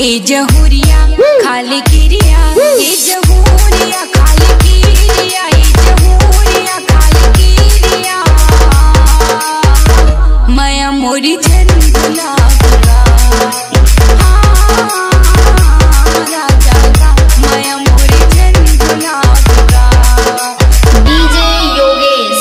ए जहुरिया खाले किरिया, ए जहुरिया खाले किरिया, ए जहुरिया खाले किरिया। माया मोरी जन गुलाबरा, राजा का माया मोरी जन गुलाबरा। डीजे योगेश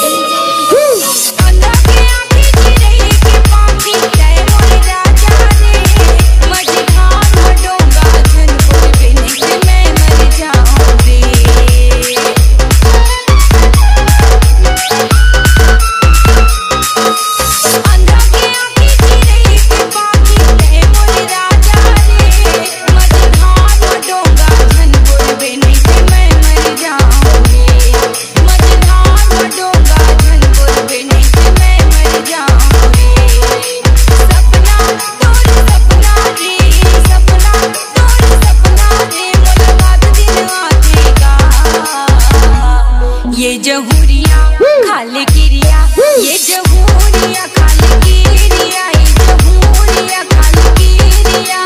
ये जहुरिया खाले किरिया, ये जहुरिया खाले किरिया, ये जहुरिया खाले किरिया।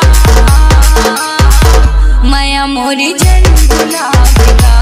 माया मोरी जन गुलाबरा।